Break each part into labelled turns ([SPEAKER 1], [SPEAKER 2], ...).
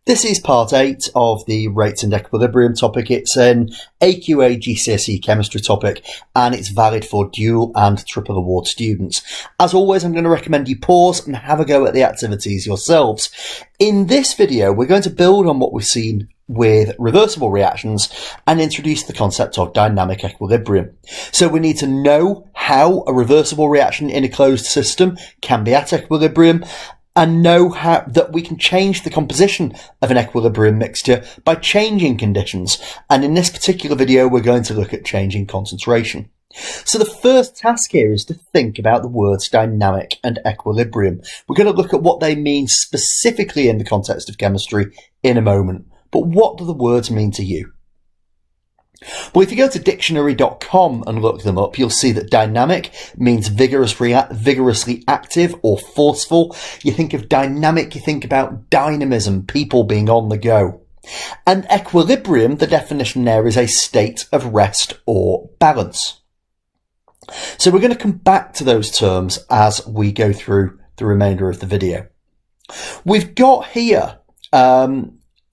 [SPEAKER 1] This is part 8 of the rates and equilibrium topic. It's an AQA GCSE chemistry topic and it's valid for dual and triple award students. As always, I'm going to recommend you pause and have a go at the activities yourselves. In this video, we're going to build on what we've seen with reversible reactions and introduce the concept of dynamic equilibrium. So we need to know how a reversible reaction in a closed system can be at equilibrium, and know how that we can change the composition of an equilibrium mixture by changing conditions. And in this particular video, we're going to look at changing concentration. So the first task here is to think about the words dynamic and equilibrium. We're going to look at what they mean specifically in the context of chemistry in a moment. But what do the words mean to you? Well, if you go to dictionary.com and look them up, you'll see that dynamic means vigorously active or forceful. You think of dynamic, you think about dynamism, people being on the go. And equilibrium, the definition there is a state of rest or balance. So we're going to come back to those terms as we go through the remainder of the video. We've got here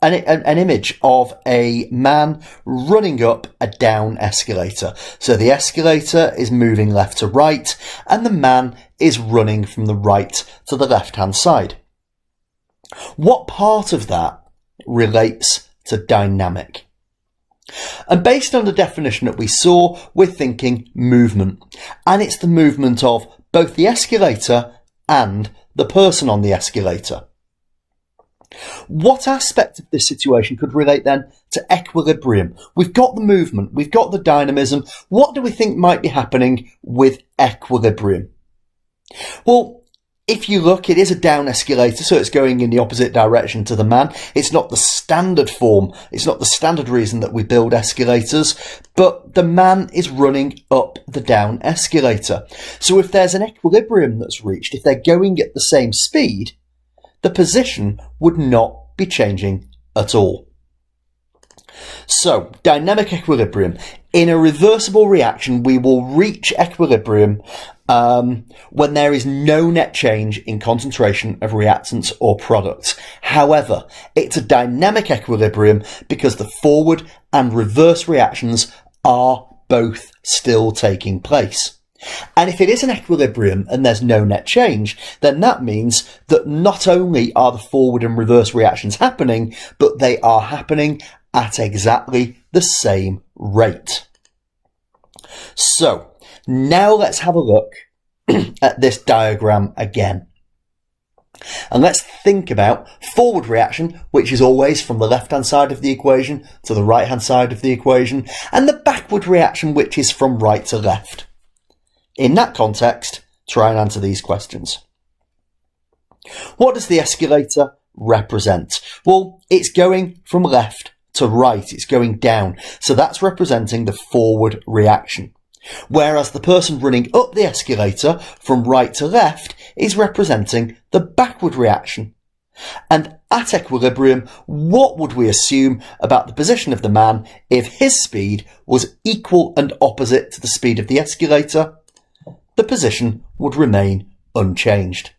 [SPEAKER 1] an image of a man running up a down escalator. So the escalator is moving left to right and the man is running from the right to the left hand side. What part of that relates to dynamic? And based on the definition that we saw, we're thinking movement. And it's the movement of both the escalator and the person on the escalator. What aspect of this situation could relate then to equilibrium? We've got the movement, we've got the dynamism. What do we think might be happening with equilibrium? Well, if you look, it is a down escalator, so it's going in the opposite direction to the man. It's not the standard form, it's not the standard reason that we build escalators, but the man is running up the down escalator. So if there's an equilibrium that's reached, if they're going at the same speed, the position would not be changing at all. So, dynamic equilibrium. In a reversible reaction, we will reach equilibrium when there is no net change in concentration of reactants or products. However, it's a dynamic equilibrium because the forward and reverse reactions are both still taking place. And if it is an equilibrium and there's no net change, then that means that not only are the forward and reverse reactions happening, but they are happening at exactly the same rate. So now let's have a look at this diagram again. And let's think about forward reaction, which is always from the left-hand side of the equation to the right-hand side of the equation, and the backward reaction, which is from right to left. In that context, try and answer these questions. What does the escalator represent? Well, it's going from left to right. It's going down. So that's representing the forward reaction. Whereas the person running up the escalator from right to left is representing the backward reaction. And at equilibrium, what would we assume about the position of the man if his speed was equal and opposite to the speed of the escalator? The position would remain unchanged.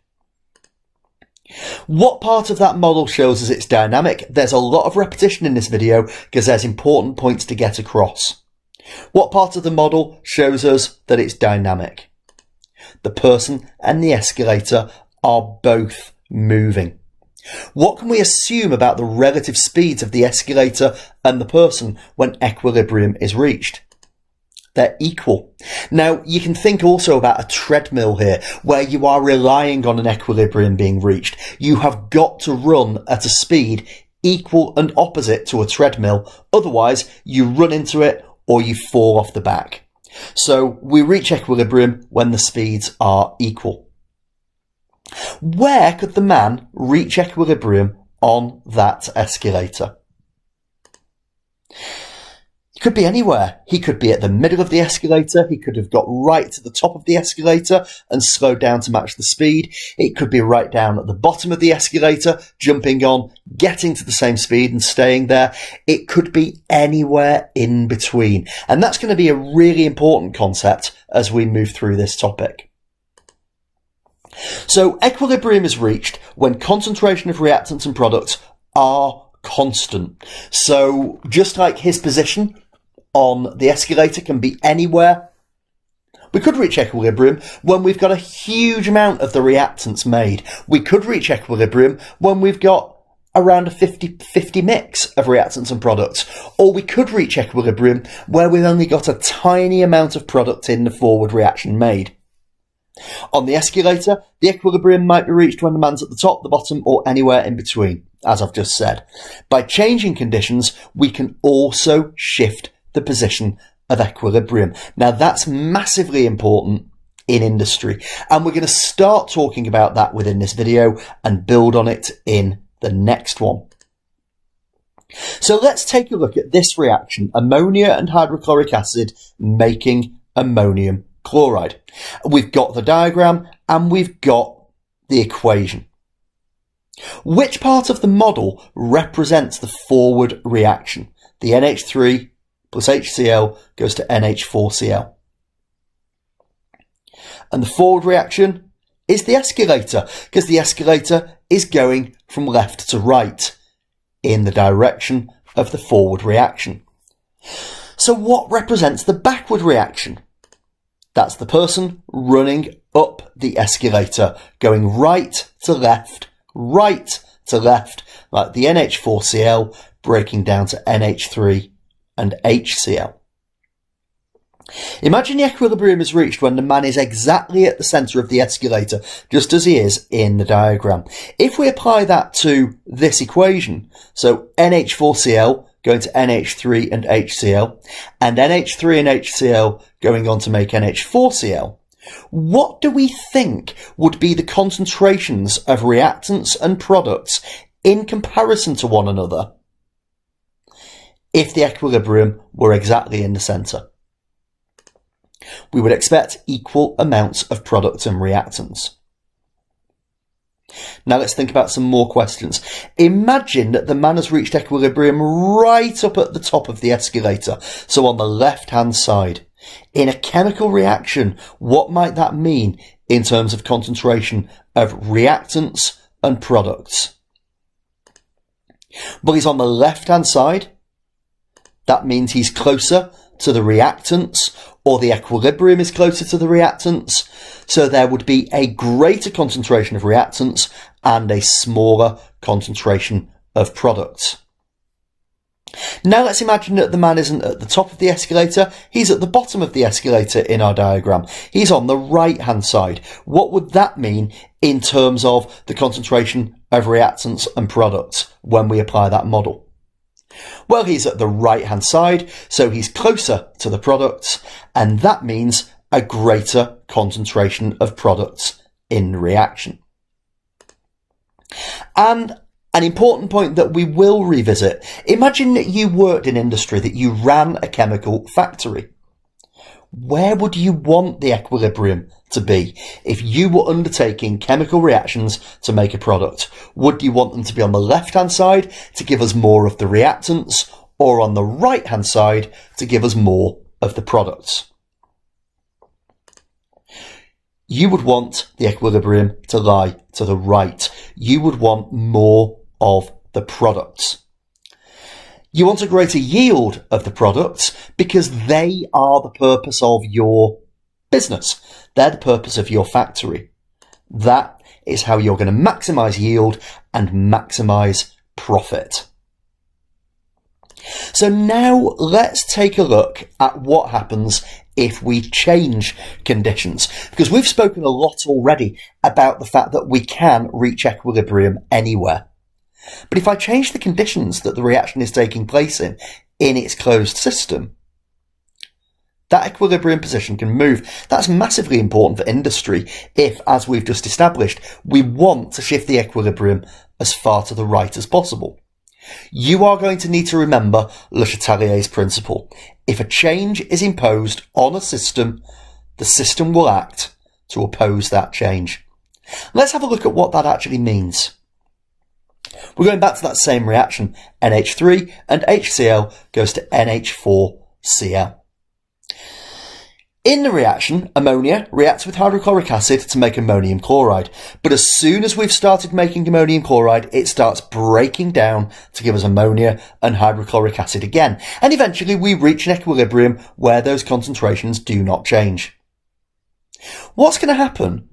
[SPEAKER 1] What part of that model shows us it's dynamic? There's a lot of repetition in this video because there's important points to get across. What part of the model shows us that it's dynamic? The person and the escalator are both moving. What can we assume about the relative speeds of the escalator and the person when equilibrium is reached? They're equal. Now, you can think also about a treadmill here, where you are relying on an equilibrium being reached. You have got to run at a speed equal and opposite to a treadmill. Otherwise, you run into it or you fall off the back. So we reach equilibrium when the speeds are equal. Where could the man reach equilibrium on that escalator? He could be anywhere. He could be at the middle of the escalator. He could have got right to the top of the escalator and slowed down to match the speed. It could be right down at the bottom of the escalator, jumping on, getting to the same speed and staying there. It could be anywhere in between. And that's going to be a really important concept as we move through this topic. So equilibrium is reached when concentration of reactants and products are constant. So just like his position on the escalator can be anywhere, we could reach equilibrium when we've got a huge amount of the reactants made. We could reach equilibrium when we've got around a 50-50 mix of reactants and products. Or we could reach equilibrium where we've only got a tiny amount of product in the forward reaction made. On the escalator, the equilibrium might be reached when demand's at the top, the bottom, or anywhere in between, as I've just said. By changing conditions, we can also shift the position of equilibrium. Now, that's massively important in industry, and we're going to start talking about that within this video and build on it in the next one. So let's take a look at this reaction, ammonia and hydrochloric acid making ammonium chloride. We've got the diagram and we've got the equation. Which part of the model represents the forward reaction? The NH3 plus HCl goes to NH4Cl. And the forward reaction is the escalator, because the escalator is going from left to right in the direction of the forward reaction. So what represents the backward reaction? That's the person running up the escalator, going right to left, like the NH4Cl breaking down to NH3 and HCl. Imagine the equilibrium is reached when the man is exactly at the centre of the escalator, just as he is in the diagram. If we apply that to this equation, so NH4Cl going to NH3 and HCl, and NH3 and HCl going on to make NH4Cl, what do we think would be the concentrations of reactants and products in comparison to one another if the equilibrium were exactly in the centre? We would expect equal amounts of products and reactants. Now let's think about some more questions. Imagine that the man has reached equilibrium right up at the top of the escalator, so on the left-hand side. In a chemical reaction, what might that mean in terms of concentration of reactants and products? Well, he's on the left-hand side. That means he's closer to the reactants, or the equilibrium is closer to the reactants. So there would be a greater concentration of reactants and a smaller concentration of products. Now let's imagine that the man isn't at the top of the escalator, he's at the bottom of the escalator in our diagram. He's on the right-hand side. What would that mean in terms of the concentration of reactants and products when we apply that model? Well, he's at the right-hand side, so he's closer to the products, and that means a greater concentration of products in the reaction. And an important point that we will revisit, imagine that you worked in industry, that you ran a chemical factory. Where would you want the equilibrium to be if you were undertaking chemical reactions to make a product? Would you want them to be on the left-hand side to give us more of the reactants, or on the right-hand side to give us more of the products? You would want the equilibrium to lie to the right. You would want more of the products. You want a greater yield of the products because they are the purpose of your business. They're the purpose of your factory. That is how you're going to maximise yield and maximise profit. So now let's take a look at what happens if we change conditions, because we've spoken a lot already about the fact that we can reach equilibrium anywhere. But if I change the conditions that the reaction is taking place in its closed system, that equilibrium position can move. That's massively important for industry if, as we've just established, we want to shift the equilibrium as far to the right as possible. You are going to need to remember Le Chatelier's principle. If a change is imposed on a system, the system will act to oppose that change. Let's have a look at what that actually means. We're going back to that same reaction. NH3 and HCl goes to NH4Cl. In the reaction, ammonia reacts with hydrochloric acid to make ammonium chloride. But as soon as we've started making ammonium chloride, it starts breaking down to give us ammonia and hydrochloric acid again. And eventually we reach an equilibrium where those concentrations do not change. What's going to happen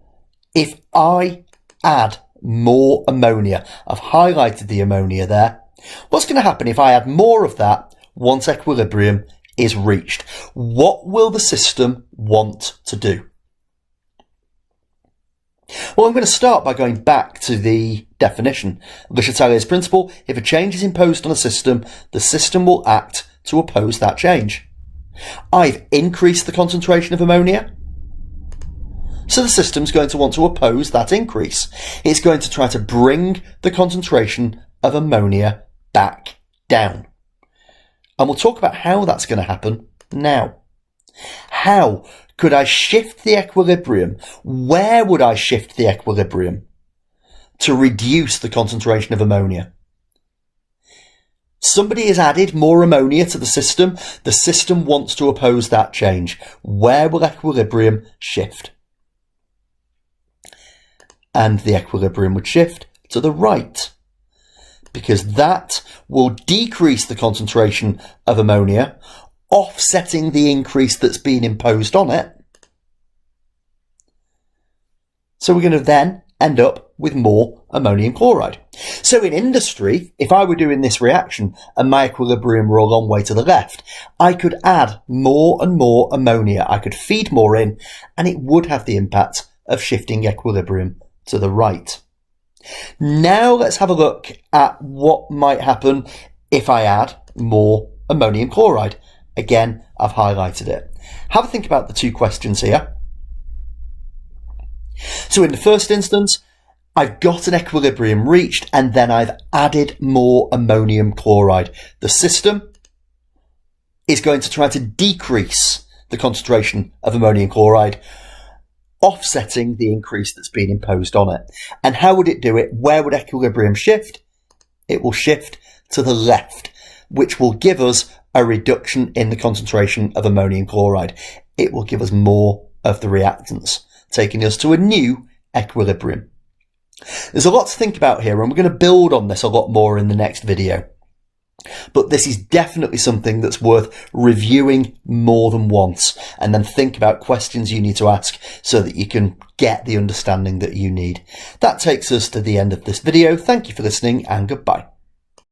[SPEAKER 1] if I add more ammonia? I've highlighted the ammonia there. What's going to happen if I add more of that once equilibrium is reached? What will the system want to do? Well, I'm going to start by going back to the definition. The Chetaliers principle: if a change is imposed on a system, the system will act to oppose that change. I've increased the concentration of ammonia, so the system's going to want to oppose that increase. It's going to try to bring the concentration of ammonia back down. And we'll talk about how that's going to happen now. How could I shift the equilibrium? Where would I shift the equilibrium to reduce the concentration of ammonia? Somebody has added more ammonia to the system. The system wants to oppose that change. Where will equilibrium shift? And the equilibrium would shift to the right, because that will decrease the concentration of ammonia, offsetting the increase that's been imposed on it. So we're going to then end up with more ammonium chloride. So in industry, if I were doing this reaction and my equilibrium were a long way to the left, I could add more and more ammonia. I could feed more in, and it would have the impact of shifting equilibrium to the right. Now let's have a look at what might happen if I add more ammonium chloride. Again, I've highlighted it. Have a think about the two questions here. So in the first instance, I've got an equilibrium reached, and then I've added more ammonium chloride. The system is going to try to decrease the concentration of ammonium chloride, offsetting the increase that's been imposed on it. And how would it do it? Where would equilibrium shift? It will shift to the left, which will give us a reduction in the concentration of ammonium chloride. It will give us more of the reactants, taking us to a new equilibrium. There's a lot to think about here, and we're going to build on this a lot more in the next video. But this is definitely something that's worth reviewing more than once, and then think about questions you need to ask so that you can get the understanding that you need. That takes us to the end of this video. Thank you for listening, and goodbye.